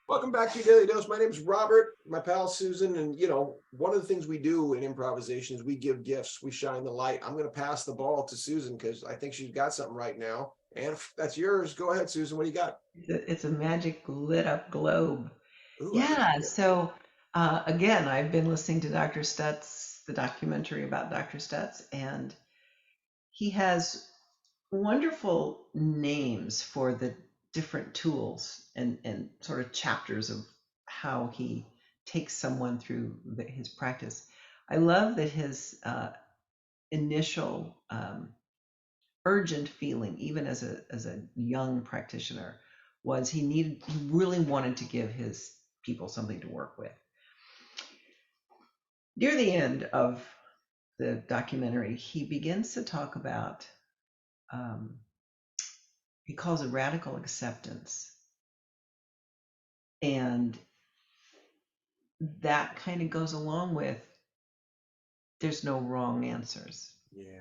Welcome back to your Daily Dose. My name is Robert, my pal Susan, and one of the things we do in improvisation is we give gifts, we shine the light. I'm going to pass the ball to Susan because I think she's got something right now, and if that's yours, go ahead, Susan. What do you got? It's a magic lit up globe. Ooh, I like Yeah. it. Again, I've been listening to Dr. Stutz, the documentary about Dr. Stutz, and he has wonderful names for the different tools and sort of chapters of how he takes someone through his practice. I love that his initial urgent feeling, even as a young practitioner, was he really wanted to give his people something to work with. Near the end of the documentary, he begins to talk about um, he calls it radical acceptance, and that kind of goes along with there's no wrong answers. Yeah.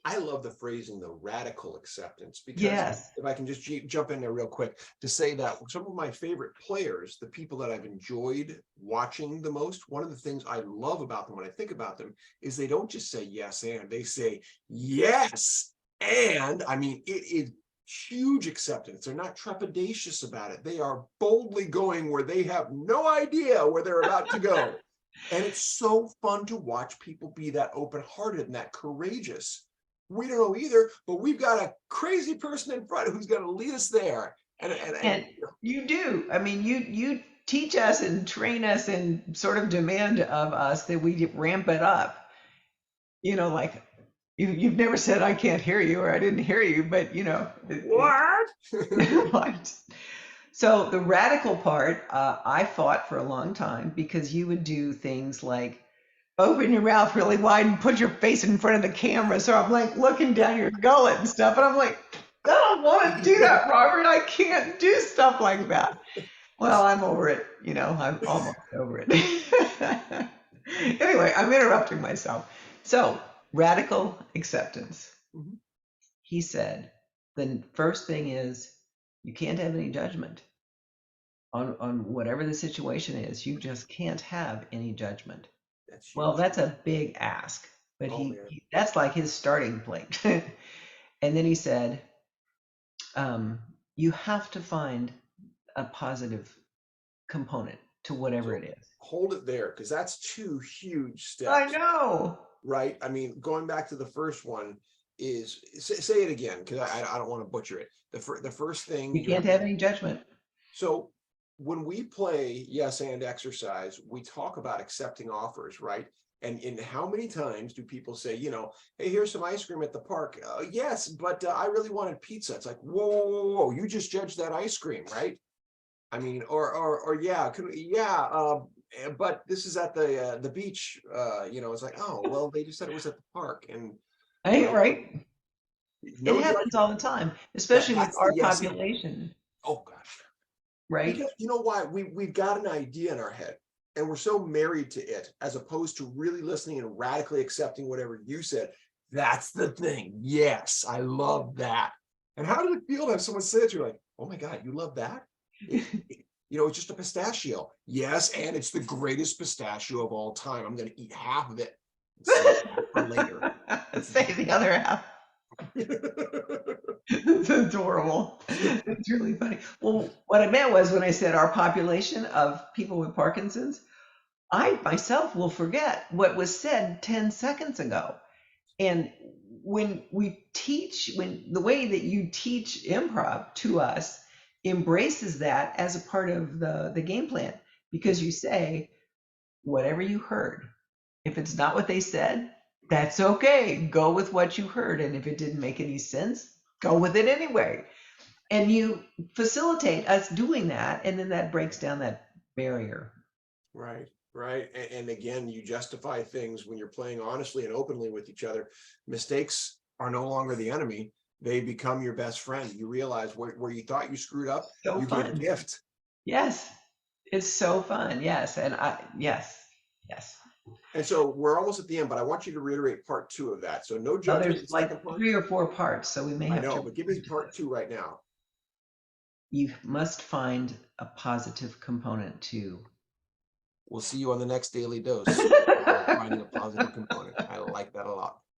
I love the phrasing, the radical acceptance, because Yes. if I can just jump in there real quick to say that some of my favorite players, the people that I've enjoyed watching the most, one of the things I love about them when I think about them is they don't just say yes and, they say yes and. I mean, it is huge acceptance. They're not trepidatious about it. They are boldly going where they have no idea where they're about to go. And it's so fun to watch people be that open-hearted and that courageous. We don't know either, but we've got a crazy person in front who's going to lead us there. And And you do. I mean, you teach us and train us and sort of demand of us that we ramp it up. Like you've never said I can't hear you or I didn't hear you, but what? right. So the radical part, I fought for a long time because you would do things like open your mouth really wide and put your face in front of the camera. So I'm like looking down your gullet and stuff, and I'm like, I don't want to do that, Robert. I can't do stuff like that. Well, I'm over it. I'm almost over it. Anyway, I'm interrupting myself. So, radical acceptance. He said, the first thing is you can't have any judgment on whatever the situation is. You just can't have any judgment. That's Well, huge. that's a big ask, but Oh man. that's like his starting point. And then he said, you have to find a positive component to whatever So it is. hold it there because that's two huge I steps, know. right? I mean, going back to the first one is say it again because I don't want to butcher it. The first thing You you can't have to. have any judgment. So when we play yes and exercise, we talk about accepting offers, right? And in how many times do people say, hey, here's some ice cream at the park? Yes, but I really wanted pizza. It's like, whoa, whoa, whoa, whoa, you just judged that ice cream, right? I mean, or yeah, yeah, but this is at the beach. It's like, oh, well, they just said it was at the park, and Right? well, Right. It no happens judgment. all the time, That especially with that's the our yes and. population, Oh gosh. right? Because you know why? We've got an idea in our head and we're so married to it as opposed to really listening and radically accepting whatever you said. That's the thing. Yes, I love that. And how did it feel to have someone say it? You're like, oh my God, you love that? It's just a pistachio. Yes, and it's the greatest pistachio of all time. I'm going to eat half of it and save half for later. Say the other half. It's adorable. It's really funny. Well, what I meant was when I said our population of people with Parkinson's, I myself will forget what was said 10 seconds ago. And when the way that you teach improv to us embraces that as a part of the game plan, because you say, whatever you heard, if it's not what they said, that's okay. Go with what you heard. And if it didn't make any sense, go with it anyway. And you facilitate us doing that. And then that breaks down that barrier. Right, right. And again, you justify things when you're playing honestly and openly with each other. Mistakes are no longer the enemy. They become your best friend. You realize where you thought you screwed up, So you gave a fun. gift. Yes. It's so fun. Yes. Yes. Yes. And so we're almost at the end, but I want you to reiterate part two of that. So no Oh, judgment, there's the like second part. three or four parts, so we may I have to know, but give me repeat part two right now. You must find a positive component too. We'll see you on the next daily dose. Finding a positive component.